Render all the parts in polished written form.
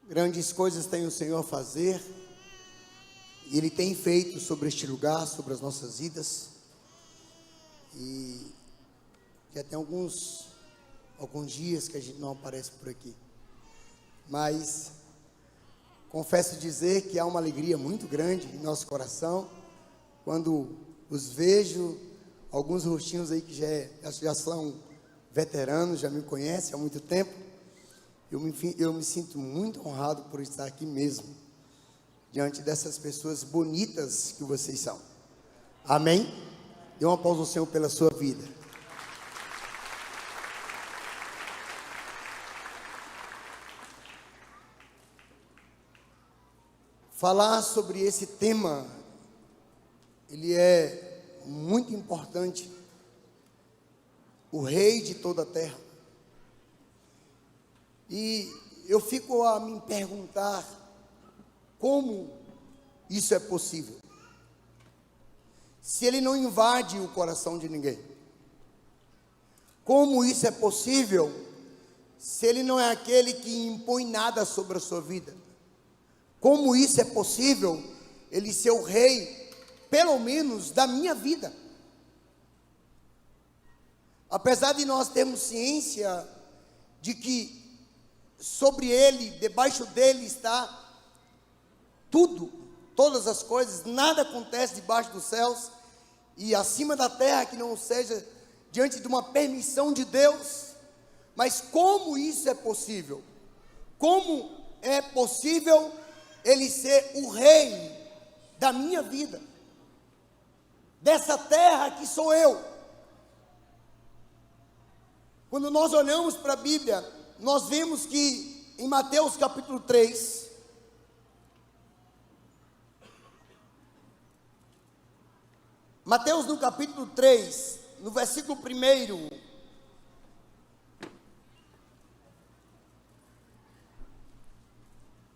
Grandes coisas tem o Senhor a fazer, e Ele tem feito sobre este lugar, sobre as nossas vidas. E já tem alguns dias que a gente não aparece por aqui. Mas confesso dizer que há uma alegria muito grande em nosso coração quando os vejo, alguns rostinhos aí que já são veteranos, já me conhecem há muito tempo. Eu me sinto muito honrado por estar aqui mesmo, diante dessas pessoas bonitas que vocês são. Amém? Dê um aplauso ao Senhor pela sua vida. Falar sobre esse tema, ele é muito importante. O Rei de toda a terra. E eu fico a me perguntar como isso é possível, se ele não invade o coração de ninguém. Como isso é possível, se ele não é aquele que impõe nada sobre a sua vida. Como isso é possível, ele ser o rei, pelo menos da minha vida. Apesar de nós termos ciência de que sobre ele, debaixo dele está tudo, todas as coisas, nada acontece debaixo dos céus e acima da terra que não seja diante de uma permissão de Deus. Mas como isso é possível? Como é possível ele ser o rei da minha vida, dessa terra que sou eu? Quando nós olhamos para a Bíblia, nós vemos que em Mateus capítulo 3, Mateus no capítulo 3, no versículo 1,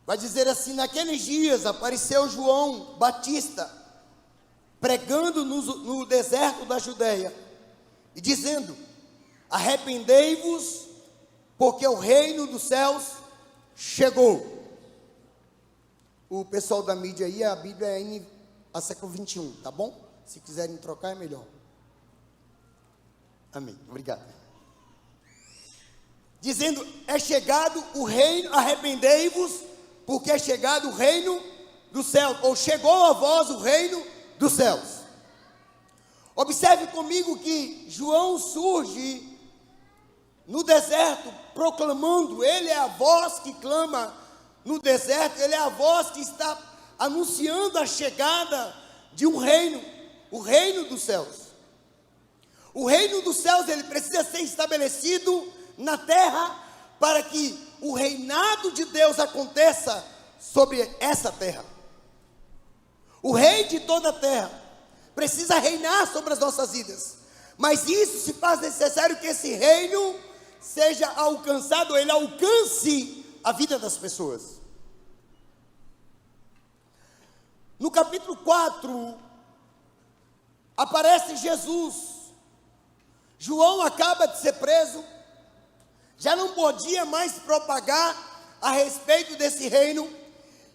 vai dizer assim: naqueles dias apareceu João Batista, pregando no deserto da Judeia, e dizendo: arrependei-vos, porque o reino dos céus chegou. O pessoal da mídia aí, a Bíblia é a século 21, tá bom? Se quiserem trocar é melhor. Amém, obrigado. Dizendo: é chegado o reino, arrependei-vos, porque é chegado o reino dos céus, ou chegou a vós o reino dos céus. Observe comigo que João surge no deserto, proclamando. Ele é a voz que clama no deserto, ele é a voz que está anunciando a chegada de um reino, o reino dos céus. O reino dos céus, ele precisa ser estabelecido na terra, para que o reinado de Deus aconteça sobre essa terra. O rei de toda a terra precisa reinar sobre as nossas vidas, mas isso se faz necessário que esse reino seja alcançado, ele alcance a vida das pessoas. No capítulo 4, aparece Jesus. João acaba de ser preso, já não podia mais propagar a respeito desse reino,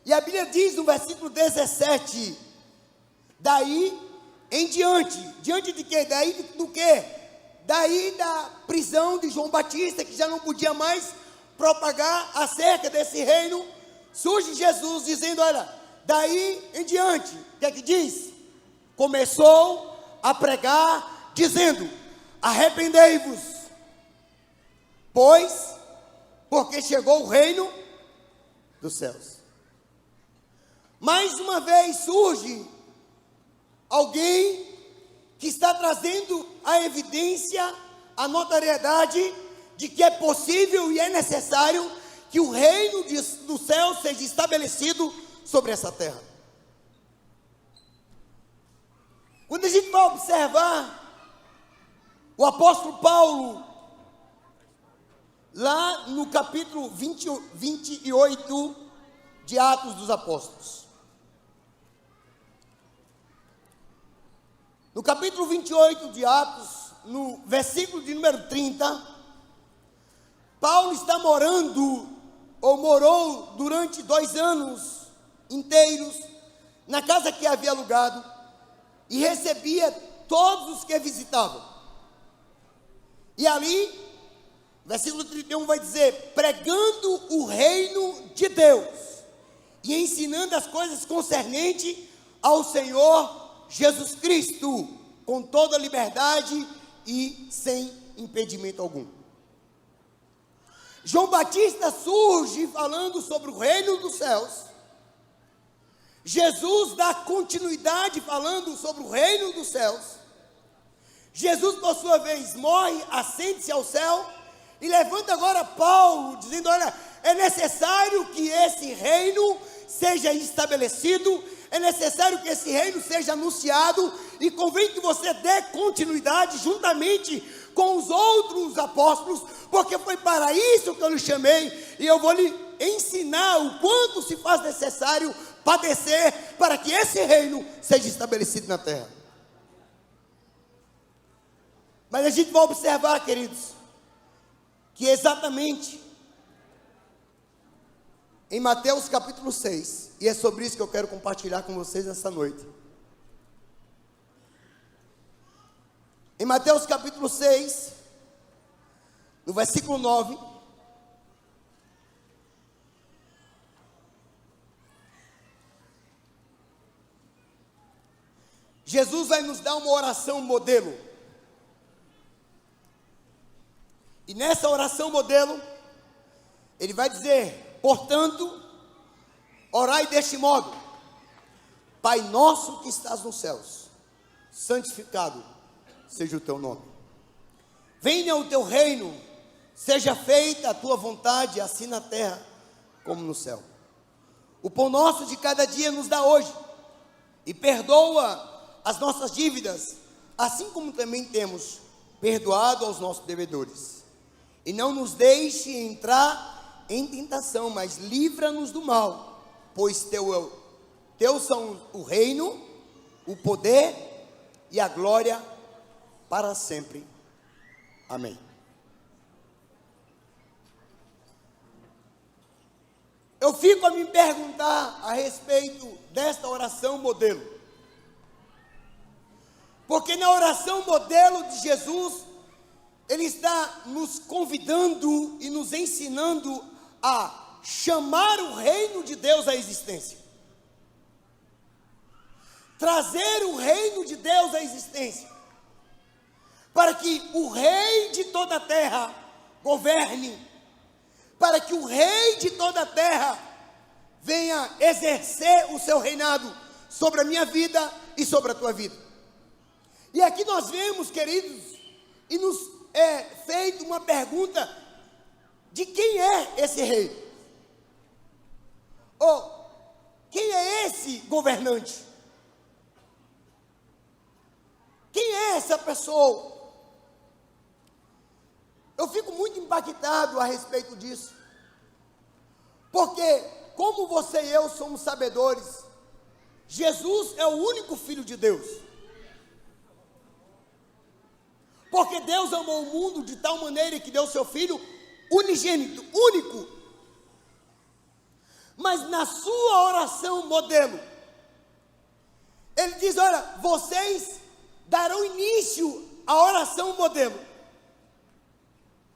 e a Bíblia diz no versículo 17, daí em diante, diante de quê? Daí do quê? Daí da prisão de João Batista, que já não podia mais propagar acerca desse reino, surge Jesus dizendo: olha, daí em diante, o que é que diz? Começou a pregar, dizendo: arrependei-vos, porque chegou o reino dos céus. Mais uma vez surge alguém que está trazendo a evidência, a notoriedade de que é possível e é necessário que o reino do céu seja estabelecido sobre essa terra. Quando a gente vai observar o apóstolo Paulo, lá no capítulo 28 de Atos dos Apóstolos, no capítulo 28 de Atos, no versículo de número 30, Paulo está morando ou morou durante 2 anos inteiros na casa que havia alugado e recebia todos os que visitavam. E ali, versículo 31 vai dizer: pregando o reino de Deus e ensinando as coisas concernentes ao Senhor Jesus Cristo, com toda liberdade e sem impedimento algum. João Batista surge falando sobre o reino dos céus. Jesus dá continuidade falando sobre o reino dos céus. Jesus, por sua vez, morre, assente-se ao céu e levanta agora Paulo, dizendo: olha, é necessário que esse reino seja estabelecido, é necessário que esse reino seja anunciado, e convém que você dê continuidade juntamente com os outros apóstolos, porque foi para isso que eu lhe chamei, e eu vou lhe ensinar o quanto se faz necessário padecer para que esse reino seja estabelecido na terra. Mas a gente vai observar, queridos, que exatamente em Mateus capítulo 6, e é sobre isso que eu quero compartilhar com vocês nessa noite. Em Mateus capítulo 6, no versículo 9, Jesus vai nos dar uma oração modelo. E nessa oração modelo, ele vai dizer: portanto, orai deste modo: Pai nosso que estás nos céus, santificado seja o teu nome. Venha o teu reino, seja feita a tua vontade, assim na terra como no céu. O pão nosso de cada dia nos dá hoje, e perdoa as nossas dívidas, assim como também temos perdoado aos nossos devedores. E não nos deixe entrar em tentação, mas livra-nos do mal, pois teu são o reino, o poder e a glória para sempre. Amém. Eu fico a me perguntar a respeito desta oração modelo, porque na oração modelo de Jesus, ele está nos convidando e nos ensinando a chamar o reino de Deus à existência. Trazer o reino de Deus à existência, para que o rei de toda a terra governe, para que o rei de toda a terra venha exercer o seu reinado sobre a minha vida e sobre a tua vida. E aqui nós vemos, queridos, e nos é feita uma pergunta: de quem é esse rei? Ou quem é esse governante? Quem é essa pessoa? Eu fico muito impactado a respeito disso, porque como você e eu somos sabedores, Jesus é o único Filho de Deus. Porque Deus amou o mundo de tal maneira que deu seu Filho unigênito, único. Mas na sua oração modelo, ele diz: olha, vocês darão início à oração modelo,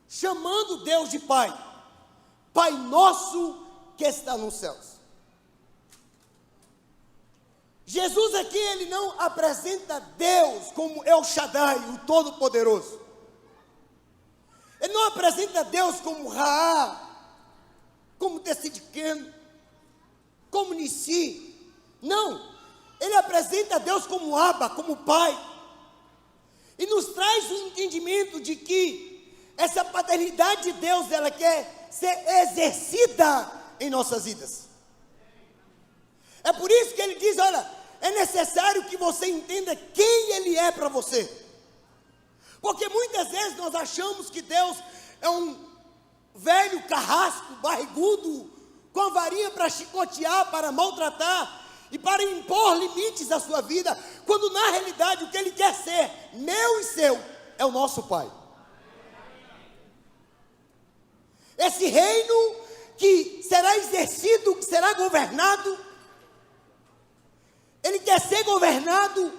chamando Deus de Pai. Pai nosso que está nos céus. Jesus aqui, ele não apresenta Deus como El Shaddai, o Todo-Poderoso. Ele não apresenta Deus como Raá, como Tessidiqueno, como Nissi. Não, ele apresenta Deus como Abba, como Pai. E nos traz o entendimento de que essa paternidade de Deus, ela quer ser exercida em nossas vidas. É por isso que ele diz: olha, é necessário que você entenda quem Ele é para você. Porque muitas vezes nós achamos que Deus é um velho carrasco, barrigudo, com a varinha para chicotear, para maltratar e para impor limites à sua vida, quando na realidade o que Ele quer ser, meu e seu, é o nosso Pai. Esse reino que será exercido, que será governado. Ele quer ser governado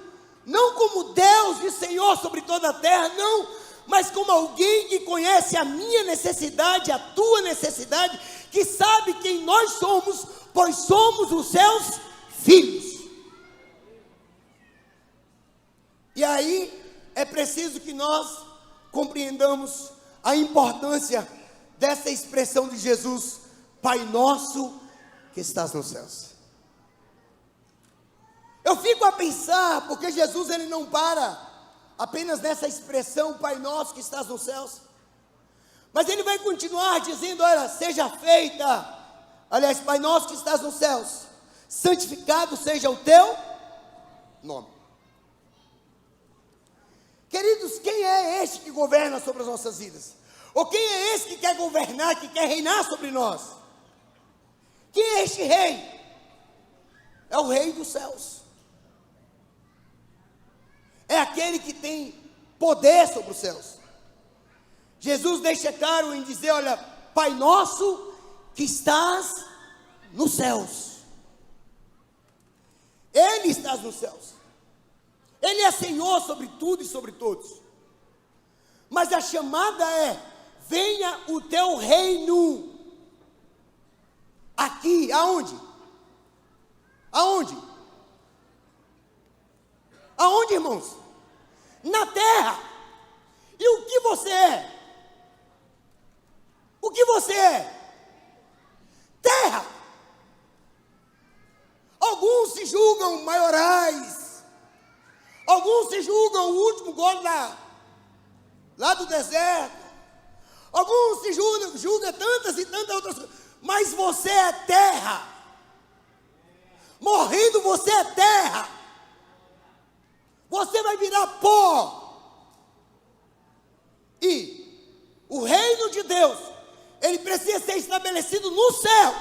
não como Deus e Senhor sobre toda a terra, não, mas como alguém que conhece a minha necessidade, a tua necessidade, que sabe quem nós somos, pois somos os seus filhos. E aí é preciso que nós compreendamos a importância dessa expressão de Jesus: Pai nosso que estás nos céus. Eu fico a pensar, porque Jesus ele não para apenas nessa expressão, Pai nosso que estás nos céus, mas ele vai continuar dizendo: olha, seja feita, aliás, Pai nosso que estás nos céus, santificado seja o teu nome. Queridos, quem é este que governa sobre as nossas vidas? Ou quem é esse que quer governar, que quer reinar sobre nós? Quem é este rei? É o rei dos céus. É aquele que tem poder sobre os céus. Jesus deixa claro em dizer: olha, Pai nosso que estás nos céus. Ele está nos céus. Ele é Senhor sobre tudo e sobre todos. Mas a chamada é: venha o teu reino. Aqui, aonde? Aonde? Aonde, irmãos? Na terra. E o que você é? O que você é? Terra. Alguns se julgam maiorais. Alguns se julgam o último gole lá do deserto. Alguns se julgam tantas e tantas outras coisas. Mas você é terra. Morrendo você é terra. Você vai virar pó. E o reino de Deus, ele precisa ser estabelecido nos céus.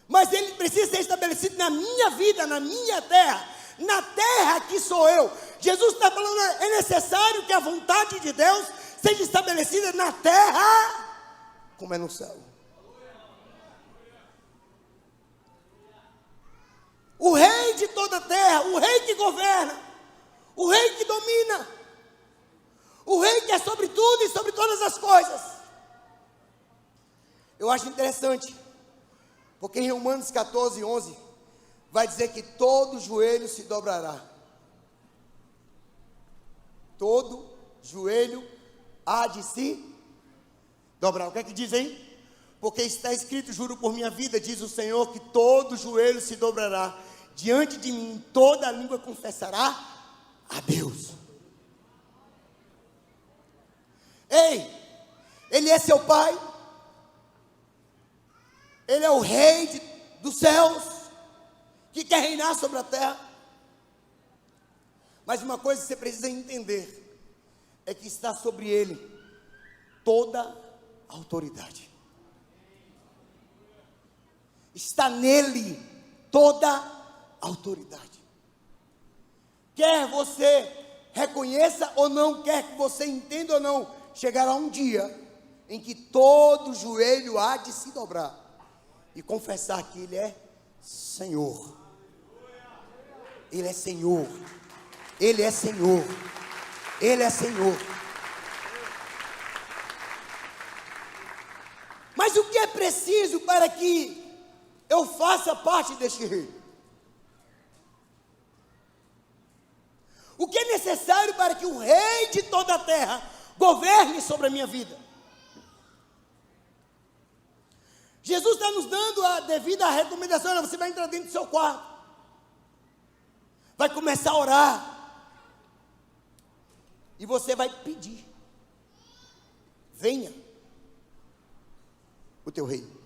Mas ele precisa ser estabelecido na minha vida, na minha terra. Na terra que sou eu. Jesus está falando: é necessário que a vontade de Deus seja estabelecida na terra como é no céu. O rei de toda a terra, o rei que governa, o rei que domina, o rei que é sobre tudo e sobre todas as coisas. Eu acho interessante, porque em Romanos 14, 11, vai dizer que todo joelho se dobrará. Todo joelho há de se dobrar. O que é que diz aí? Porque está escrito: juro por minha vida, diz o Senhor, que todo joelho se dobrará. Diante de mim toda a língua confessará a Deus. Ei, Ele é seu Pai. Ele é o Rei dos céus, que quer reinar sobre a terra. Mas uma coisa que você precisa entender é que está sobre Ele toda a autoridade. Está nele toda a autoridade. Quer você reconheça ou não, quer que você entenda ou não, chegará um dia em que todo joelho há de se dobrar e confessar que Ele é Senhor. Ele é Senhor. Ele é Senhor. Ele é Senhor. Mas o que é preciso para que eu faça parte deste reino? O que é necessário para que o rei de toda a terra governe sobre a minha vida? Jesus está nos dando a devida recomendação. Você vai entrar dentro do seu quarto, vai começar a orar, e você vai pedir: venha o teu reino.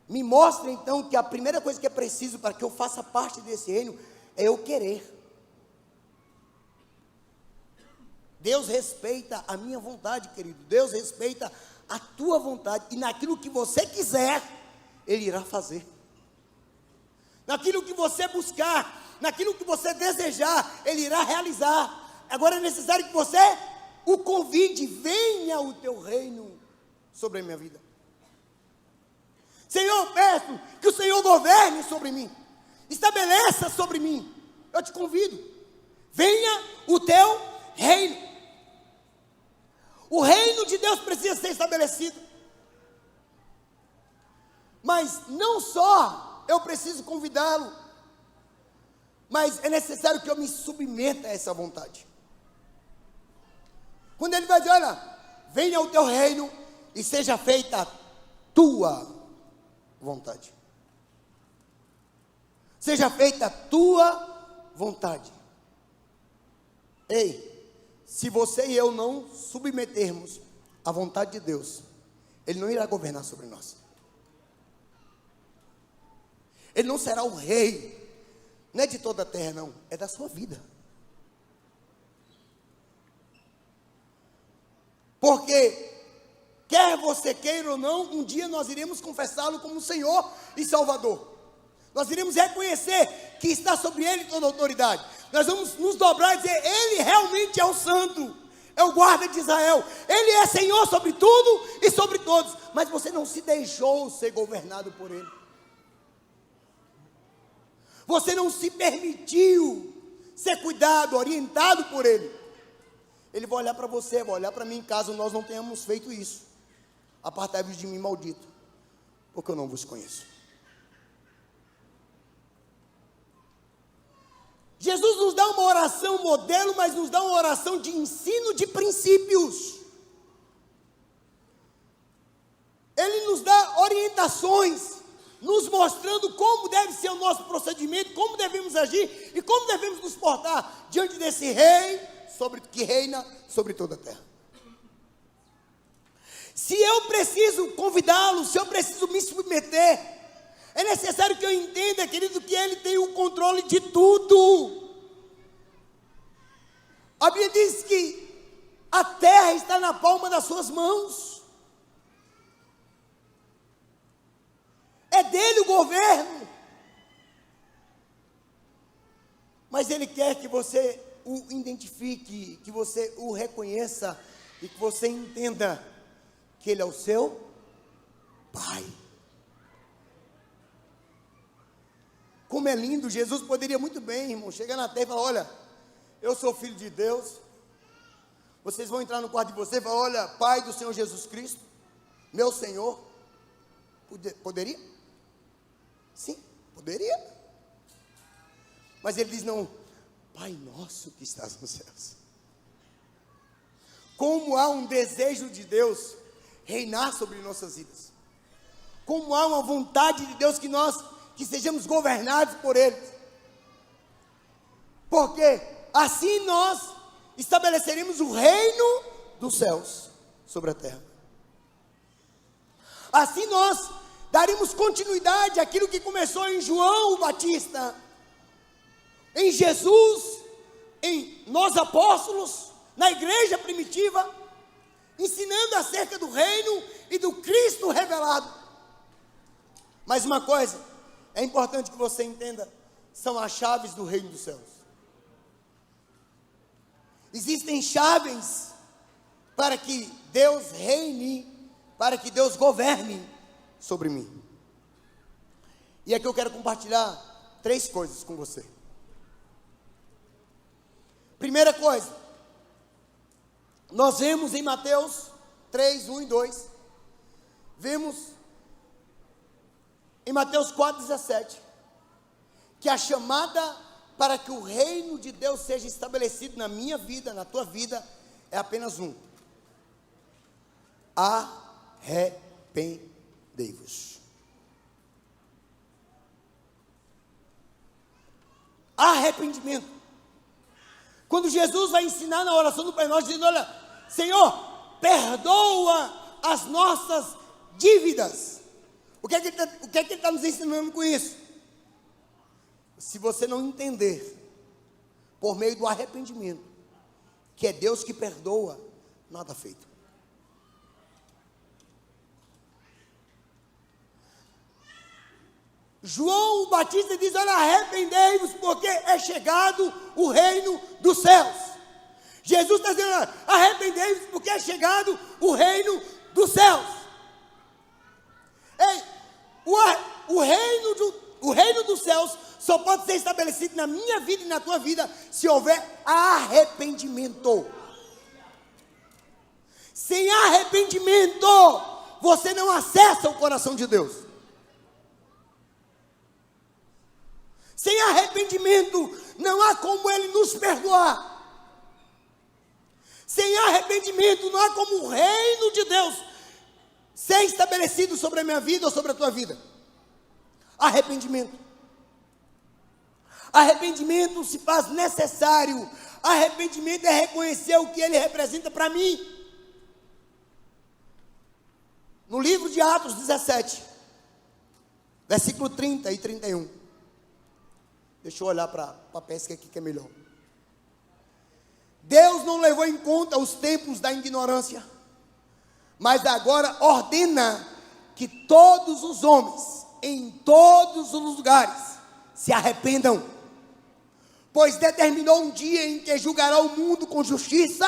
Me mostra então que a primeira coisa que é preciso para que eu faça parte desse reino é eu querer. Deus respeita a minha vontade, querido. Deus respeita a tua vontade. E naquilo que você quiser, Ele irá fazer. Naquilo que você buscar, naquilo que você desejar, Ele irá realizar. Agora é necessário que você o convite, venha o teu reino sobre a minha vida. Senhor, peço que o Senhor governe sobre mim, estabeleça sobre mim. Eu te convido, venha o teu reino. O reino de Deus precisa ser estabelecido. Mas não só eu preciso convidá-lo, mas é necessário que eu me submeta a essa vontade. Quando ele vai dizer, olha, venha o teu reino e seja feita a tua vontade. Seja feita a tua vontade. Ei, se você e eu não submetermos à vontade de Deus, Ele não irá governar sobre nós. Ele não será o rei, não é de toda a terra não, é da sua vida. Porque, quer você queira ou não, um dia nós iremos confessá-lo como Senhor e Salvador. Nós iremos reconhecer que está sobre Ele toda a autoridade. Nós vamos nos dobrar e dizer, Ele realmente é o santo, é o guarda de Israel. Ele é Senhor sobre tudo e sobre todos. Mas você não se deixou ser governado por Ele. Você não se permitiu ser cuidado, orientado por Ele. Ele vai olhar para você, vai olhar para mim, caso nós não tenhamos feito isso. Apartai-vos de mim, maldito, porque eu não vos conheço. Jesus nos dá uma oração modelo, mas nos dá uma oração de ensino de princípios. Ele nos dá orientações, nos mostrando como deve ser o nosso procedimento, como devemos agir e como devemos nos portar diante desse rei que reina sobre toda a terra. Se eu preciso convidá-lo, se eu preciso me submeter, é necessário que eu entenda, querido, que Ele tem o controle de tudo. A Bíblia diz que a terra está na palma das suas mãos. É dele o governo. Mas Ele quer que você o identifique, que você o reconheça e que você entenda que Ele é o seu Pai. Como é lindo, Jesus poderia muito bem, irmão, chegar na terra e falar, olha, eu sou filho de Deus, vocês vão entrar no quarto de vocês e falar, olha, Pai do Senhor Jesus Cristo, meu Senhor. Poderia? Sim, poderia. Mas Ele diz, não, Pai nosso que estás nos céus. Como há um desejo de Deus reinar sobre nossas vidas. Como há uma vontade de Deus que sejamos governados por Ele. Porque assim nós estabeleceremos o reino dos céus sobre a terra. Assim nós daremos continuidade àquilo que começou em João o Batista, em Jesus, em nós apóstolos, na igreja primitiva, ensinando acerca do reino e do Cristo revelado. Mas uma coisa é importante que você entenda, são as chaves do reino dos céus. Existem chaves para que Deus reine, para que Deus governe sobre mim. E aqui eu quero compartilhar 3 coisas com você. Primeira coisa, nós vemos em Mateus 3, 1 e 2, vemos em Mateus 4,17, que a chamada para que o reino de Deus seja estabelecido na minha vida, na tua vida, é apenas um: arrependei-vos. Arrependimento. Quando Jesus vai ensinar na oração do Pai Nosso, dizendo, olha, Senhor, perdoa as nossas dívidas. O que é que Ele está nos ensinando com isso? Se você não entender, por meio do arrependimento, que é Deus que perdoa, nada feito. João o Batista diz, olha, arrependei-vos, porque é chegado o reino dos céus. Jesus está dizendo: arrependei-vos, porque é chegado o reino dos céus. Ei, o reino dos céus só pode ser estabelecido na minha vida e na tua vida se houver arrependimento. Sem arrependimento, você não acessa o coração de Deus. Sem arrependimento, não há como Ele nos perdoar. Sem arrependimento, não há como o reino de Deus ser estabelecido sobre a minha vida ou sobre a tua vida. Arrependimento. Arrependimento se faz necessário. Arrependimento é reconhecer o que Ele representa para mim. No livro de Atos 17, versículo 30 e 31. Deixa eu olhar para a pesca aqui que é melhor. Deus não levou em conta os tempos da ignorância, mas agora ordena que todos os homens, em todos os lugares, se arrependam. Pois determinou um dia em que julgará o mundo com justiça,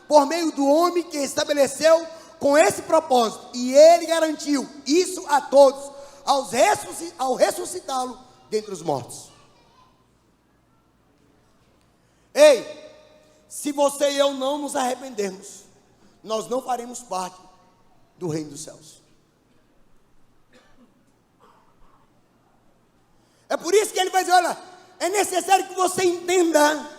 por meio do homem que estabeleceu com esse propósito, e Ele garantiu isso a todos, ao ressuscitá-lo dentre os mortos. Ei, se você e eu não nos arrependermos, nós não faremos parte do reino dos céus. É por isso que Ele vai dizer: olha, é necessário que você entenda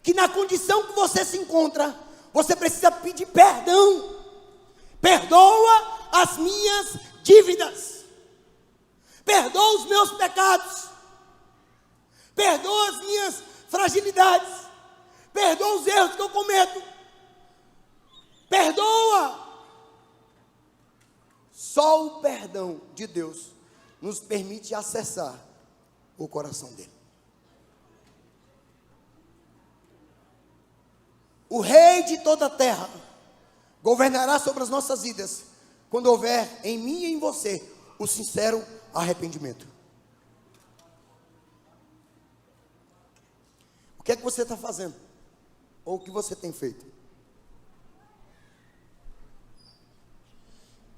que na condição que você se encontra, você precisa pedir perdão. Perdoa as minhas dívidas. Perdoa os meus pecados. Perdoa as minhas fragilidades. Perdoa os erros que eu cometo. Perdoa. Só o perdão de Deus nos permite acessar o coração dele. O Rei de toda a terra governará sobre as nossas vidas quando houver em mim e em você o sincero arrependimento. O que é que você está fazendo? Ou o que você tem feito?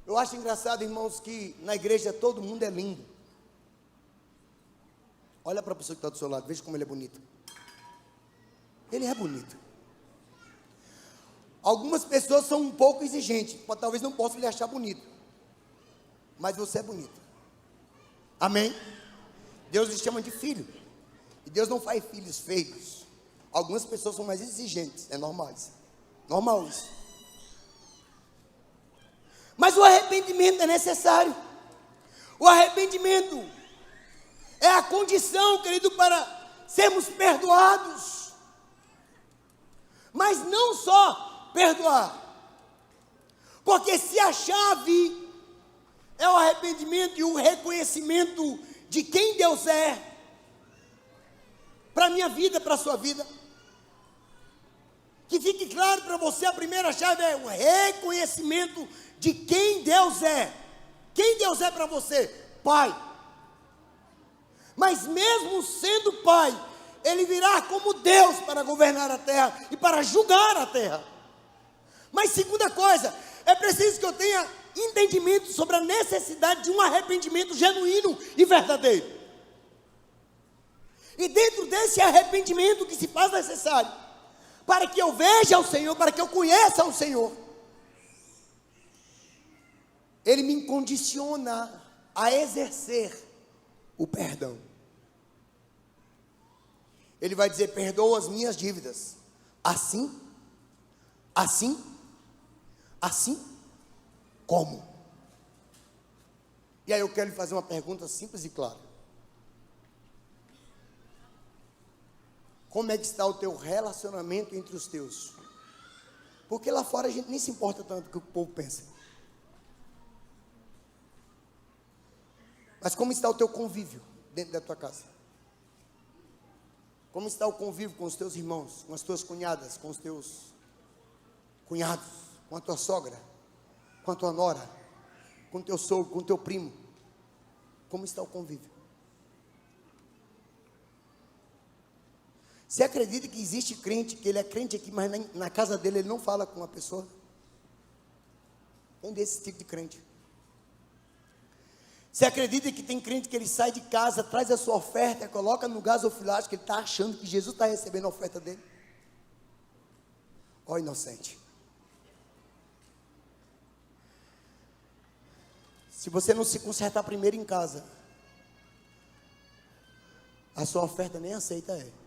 Eu acho engraçado, irmãos, que na igreja todo mundo é lindo. Olha para a pessoa que está do seu lado, veja como ele é bonito. Ele é bonito. Algumas pessoas são um pouco exigentes, talvez não possam lhe achar bonito, mas você é bonito. Amém? Deus lhe chama de filho, e Deus não faz filhos feios. Algumas pessoas são mais exigentes, é normal isso. Normal isso. Mas o arrependimento é necessário. O arrependimento é a condição, querido, para sermos perdoados. Mas não só perdoar, porque se a chave é o arrependimento e o reconhecimento de quem Deus é, para a minha vida, para a sua vida, que fique claro para você, a primeira chave é o reconhecimento de quem Deus é. Quem Deus é para você? Pai. Mas mesmo sendo Pai, Ele virá como Deus para governar a terra e para julgar a terra. Mas segunda coisa, é preciso que eu tenha entendimento sobre a necessidade de um arrependimento genuíno e verdadeiro. E dentro desse arrependimento que se faz necessário, para que eu veja o Senhor, para que eu conheça o Senhor, Ele me condiciona a exercer o perdão. Ele vai dizer: perdoa as minhas dívidas. Assim como? E aí eu quero lhe fazer uma pergunta simples e clara. Como é que está o teu relacionamento entre os teus? Porque lá fora a gente nem se importa tanto com o que o povo pensa. Mas como está o teu convívio dentro da tua casa? Como está o convívio com os teus irmãos, com as tuas cunhadas, com os teus cunhados, com a tua sogra, com a tua nora, com o teu sogro, com o teu primo? Como está o convívio? Você acredita que existe crente, que ele é crente aqui, mas na casa dele ele não fala com a pessoa? Tem desse tipo de crente. Você acredita que tem crente que ele sai de casa, traz a sua oferta, coloca no gasofilácio, que ele está achando que Jesus está recebendo a oferta dele? Ó inocente. Se você não se consertar primeiro em casa, a sua oferta nem aceita é.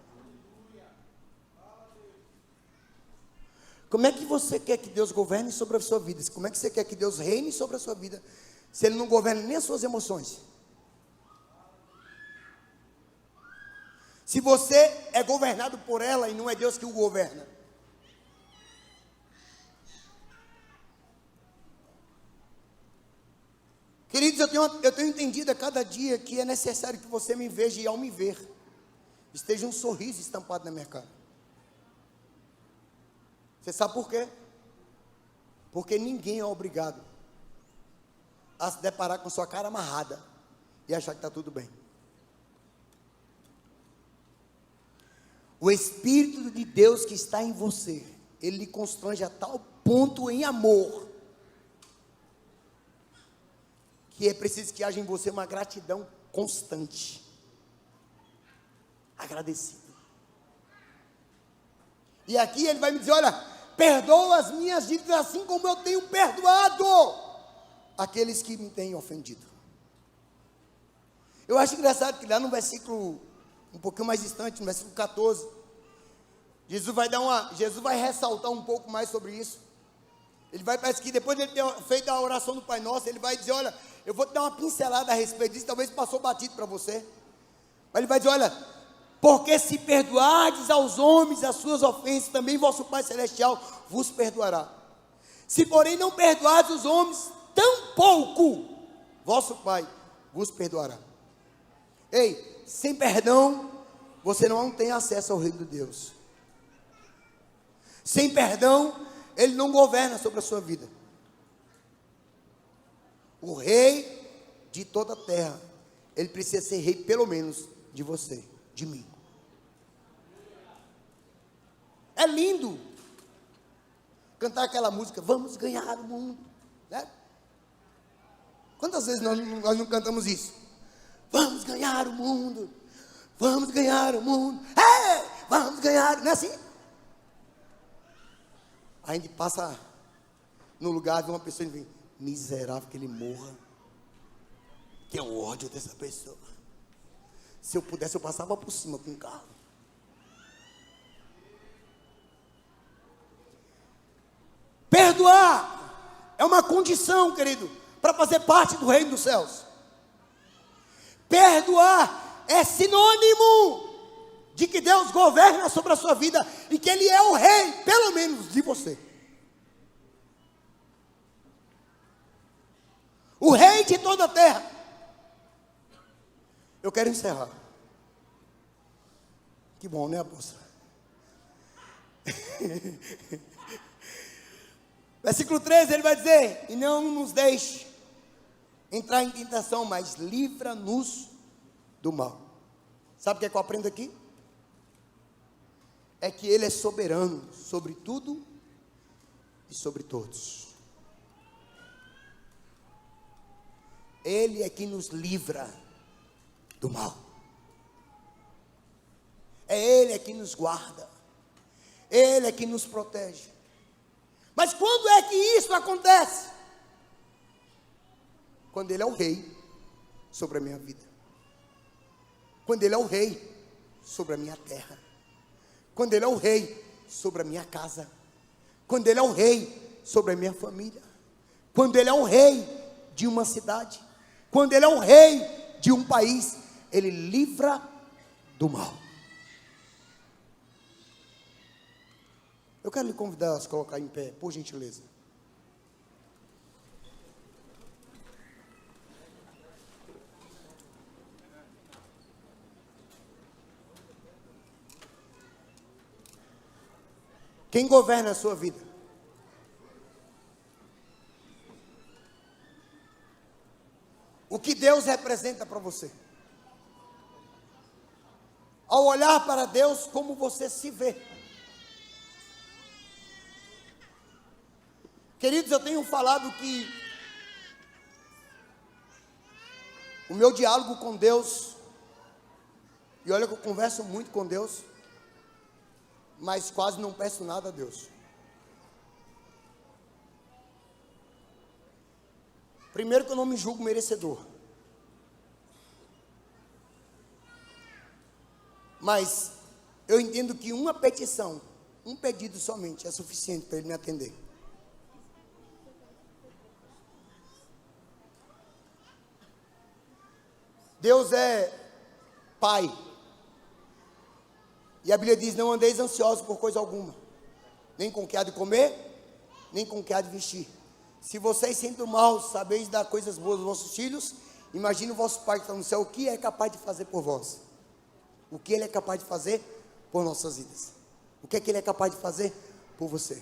Como é que você quer que Deus governe sobre a sua vida? Como é que você quer que Deus reine sobre a sua vida, se Ele não governa nem as suas emoções? Se você é governado por ela e não é Deus que o governa. Queridos, eu tenho entendido a cada dia que é necessário que você me veja e ao me ver, esteja um sorriso estampado na minha cara. Você sabe por quê? Porque ninguém é obrigado a se deparar com sua cara amarrada e achar que está tudo bem. O Espírito de Deus que está em você, ele lhe constrange a tal ponto em amor, que é preciso que haja em você uma gratidão constante. Agradecido. E aqui ele vai me dizer, olha, perdoa as minhas dívidas assim como eu tenho perdoado aqueles que me têm ofendido. Eu acho engraçado que lá no versículo, um pouquinho mais distante, no versículo 14, Jesus vai ressaltar um pouco mais sobre isso. Ele vai, parece que depois de ele ter feito a oração do Pai Nosso, ele vai dizer, olha, eu vou te dar uma pincelada a respeito disso, talvez passou batido para você. Mas ele vai dizer, olha, porque se perdoardes aos homens as suas ofensas, também vosso Pai Celestial vos perdoará. Se porém não perdoardes os homens, tampouco vosso Pai vos perdoará. Ei, sem perdão, você não tem acesso ao reino de Deus. Sem perdão, Ele não governa sobre a sua vida. O rei de toda a terra, ele precisa ser rei pelo menos de você, de mim. É lindo cantar aquela música, vamos ganhar o mundo, né? Quantas vezes nós não cantamos isso? Vamos ganhar o mundo, vamos ganhar o mundo, vamos ganhar, não é assim? A gente passa no lugar de uma pessoa e vem, miserável que ele morra, tenho ódio dessa pessoa. Se eu pudesse, eu passava por cima com o carro. Perdoar é uma condição, querido, para fazer parte do reino dos céus. Perdoar é sinônimo de que Deus governa sobre a sua vida e que Ele é o rei, pelo menos, de você. O rei de toda a terra. Eu quero encerrar. Que bom, né, apóstolo? Versículo 13, ele vai dizer, e não nos deixe entrar em tentação, mas livra-nos do mal. Sabe o que é que eu aprendo aqui? É que Ele é soberano sobre tudo e sobre todos. Ele é quem nos livra do mal. É Ele quem nos guarda. Ele é quem nos protege. Mas quando é que isso acontece? Quando Ele é o rei sobre a minha vida. Quando Ele é o rei sobre a minha terra. Quando Ele é o rei sobre a minha casa. Quando Ele é o rei sobre a minha família. Quando Ele é o rei de uma cidade. Quando Ele é o rei de um país. Ele livra do mal. Eu quero lhe convidar a se colocar em pé, por gentileza. Quem governa a sua vida? O que Deus representa para você? ao olhar para Deus, como você se vê. Queridos, eu tenho falado que o meu diálogo com Deus, e olha que eu converso muito com Deus, mas quase não peço nada a Deus. Primeiro que eu não me julgo merecedor. Mas eu entendo que uma petição, um pedido somente é suficiente para Ele me atender. Deus é Pai. E a Bíblia diz, não andeis ansiosos por coisa alguma. Nem com o que há de comer, nem com o que há de vestir. Se vocês sentem mal, sabeis dar coisas boas aos vossos filhos, imagine o vosso Pai que está no céu, o que é capaz de fazer por vós. O que Ele é capaz de fazer por nossas vidas. O que é que Ele é capaz de fazer por você.